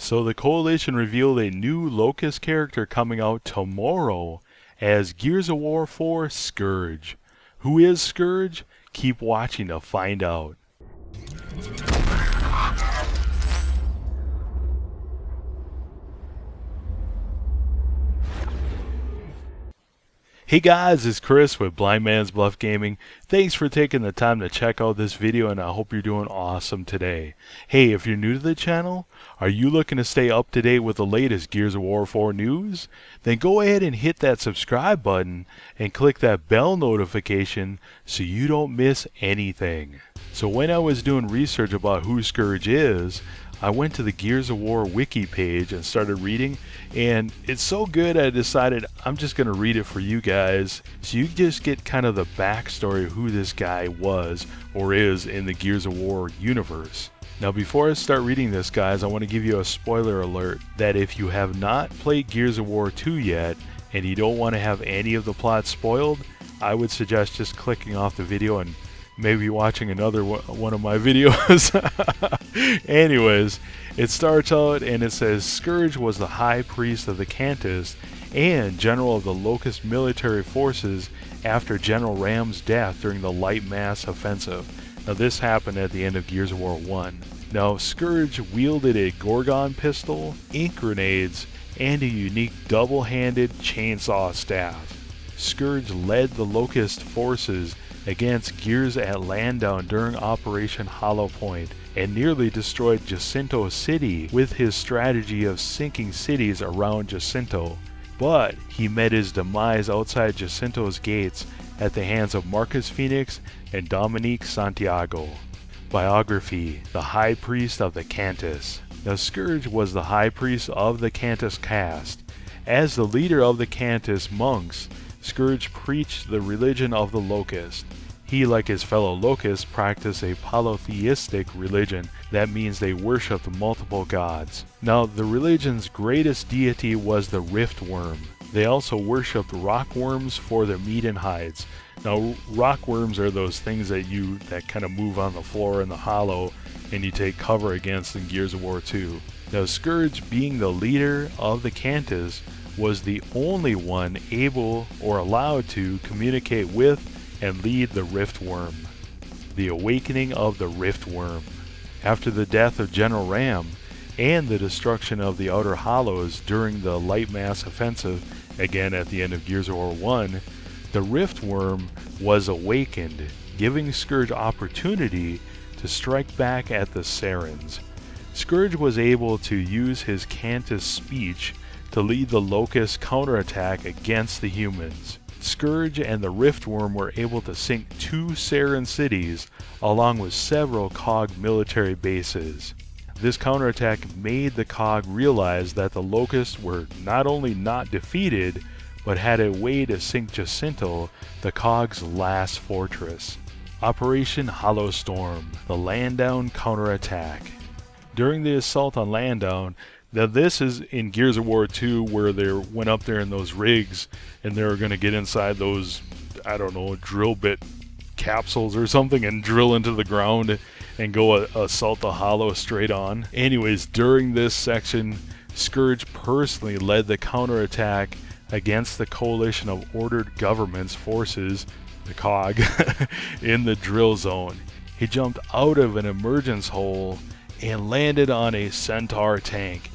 So the Coalition revealed a new Locust character coming out tomorrow as Gears of War 4 Skorge. Who is Skorge? Keep watching to find out. Hey guys, it's Chris with Blind Man's Bluff Gaming. Thanks for taking the time to check out this video, and I hope you're doing awesome today. Hey, if you're new to the channel, are you looking to stay up to date with the latest Gears of War 4 news? Then go ahead and hit that subscribe button and click that bell notification so you don't miss anything. So when I was doing research about who Skorge is, I went to the Gears of War wiki page and started reading, and it's so good I decided I'm just going to read it for you guys so you just get kind of the backstory of who this guy was or is in the Gears of War universe. Now before I start reading this, guys, I want to give you a spoiler alert that if you have not played Gears of War 2 yet and you don't want to have any of the plot spoiled, I would suggest just clicking off the video and maybe watching another one of my videos. Anyways, it starts out and it says Skorge was the high priest of the Cantus and general of the Locust military forces after General Ram's death during the light mass offensive. Now this happened at the end of Gears of War 1. Now Skorge wielded a Gorgon pistol, ink grenades, and a unique double-handed chainsaw staff. Skorge led the Locust forces against Gears at Landown during Operation Hollow Point and nearly destroyed Jacinto City with his strategy of sinking cities around Jacinto. But he met his demise outside Jacinto's gates at the hands of Marcus Phoenix and Dominique Santiago. Biography: The High Priest of the Cantus. Now Skorge was the High Priest of the Cantus caste. As the leader of the Cantus monks, Skorge preached the religion of the Locust. He, like his fellow Locusts, practiced a polytheistic religion. That means they worshipped multiple gods. Now, the religion's greatest deity was the Riftworm. They also worshipped rockworms for their meat and hides. Now, rockworms are those things that kind of move on the floor in the hollow and you take cover against in Gears of War 2. Now, Skorge, being the leader of the Cantus, was the only one able or allowed to communicate with and lead the Riftworm. The awakening of the Riftworm. After the death of General Ram and the destruction of the Outer Hollows during the light mass offensive, again at the end of Gears of War 1, the Riftworm was awakened, giving Skorge opportunity to strike back at the Sarens. Skorge was able to use his Cantus speech to lead the Locust counterattack against the humans. Skorge and the Riftworm were able to sink 2 Saren cities along with several COG military bases. This counterattack made the COG realize that the Locusts were not only not defeated, but had a way to sink Jacinto, the COG's last fortress. Operation Hollow Storm, the Landown counterattack. During the assault on Landown, now this is in Gears of War 2 where they went up there in those rigs and they were going to get inside those, I don't know, drill bit capsules or something and drill into the ground and go assault the hollow straight on. Anyways, during this section, Skorge personally led the counterattack against the coalition of ordered government's forces, the COG, in the drill zone. He jumped out of an emergence hole and landed on a Centaur tank.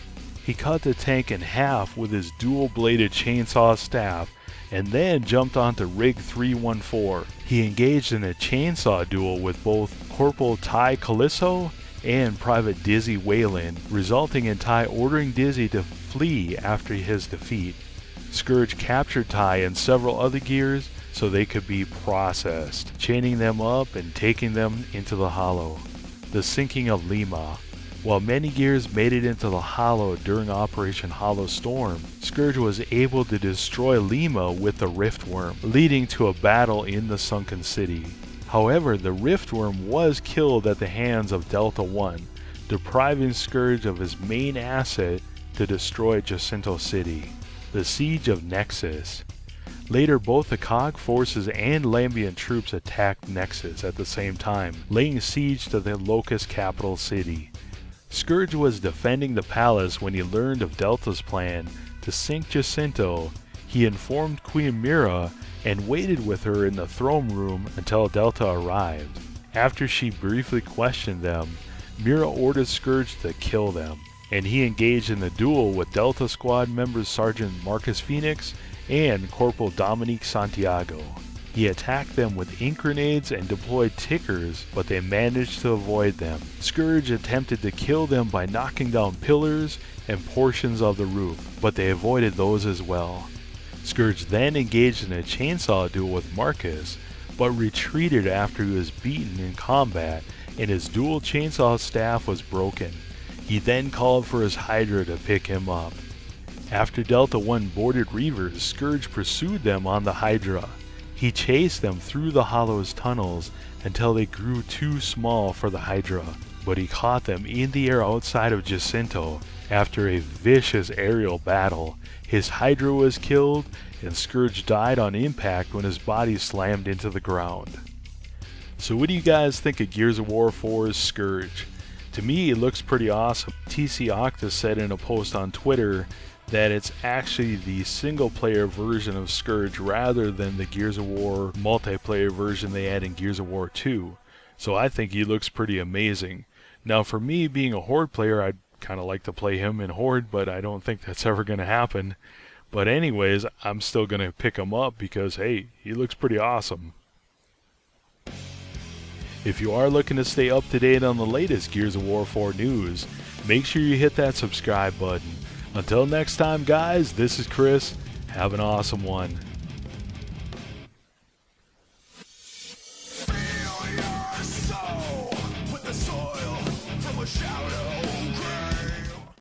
He cut the tank in half with his dual-bladed chainsaw staff and then jumped onto Rig 314. He engaged in a chainsaw duel with both Corporal Ty Calisso and Private Dizzy Whalen, resulting in Ty ordering Dizzy to flee after his defeat. Skorge captured Ty and several other gears so they could be processed, chaining them up and taking them into the hollow. The sinking of Lima. While many gears made it into the hollow during Operation Hollow Storm, Skorge was able to destroy Lima with the Riftworm, leading to a battle in the sunken city. However, the Riftworm was killed at the hands of Delta One, depriving Skorge of his main asset to destroy Jacinto City. The Siege of Nexus. Later, both the COG forces and Lambian troops attacked Nexus at the same time, laying siege to the Locust capital city. Skorge was defending the palace when he learned of Delta's plan to sink Jacinto. He informed Queen Mira and waited with her in the throne room until Delta arrived. After she briefly questioned them, Mira ordered Skorge to kill them, and he engaged in a duel with Delta Squad members Sergeant Marcus Phoenix and Corporal Dominique Santiago. He attacked them with ink grenades and deployed tickers, but they managed to avoid them. Skorge attempted to kill them by knocking down pillars and portions of the roof, but they avoided those as well. Skorge then engaged in a chainsaw duel with Marcus, but retreated after he was beaten in combat and his dual chainsaw staff was broken. He then called for his Hydra to pick him up. After Delta 1 boarded Reavers, Skorge pursued them on the Hydra. He chased them through the Hollow's tunnels until they grew too small for the Hydra, but he caught them in the air outside of Jacinto. After a vicious aerial battle, his Hydra was killed and Skorge died on impact when his body slammed into the ground. So what do you guys think of Gears of War 4's Skorge? To me, it looks pretty awesome. TC Octa said in a post on Twitter that it's actually the single player version of Skorge rather than the Gears of War multiplayer version they had in Gears of War 2. So I think he looks pretty amazing. Now for me, being a Horde player, I'd kind of like to play him in Horde, but I don't think that's ever going to happen. But anyways, I'm still going to pick him up because, hey, he looks pretty awesome. If you are looking to stay up to date on the latest Gears of War 4 news, make sure you hit that subscribe button. Until next time, guys, this is Chris. Have an awesome one.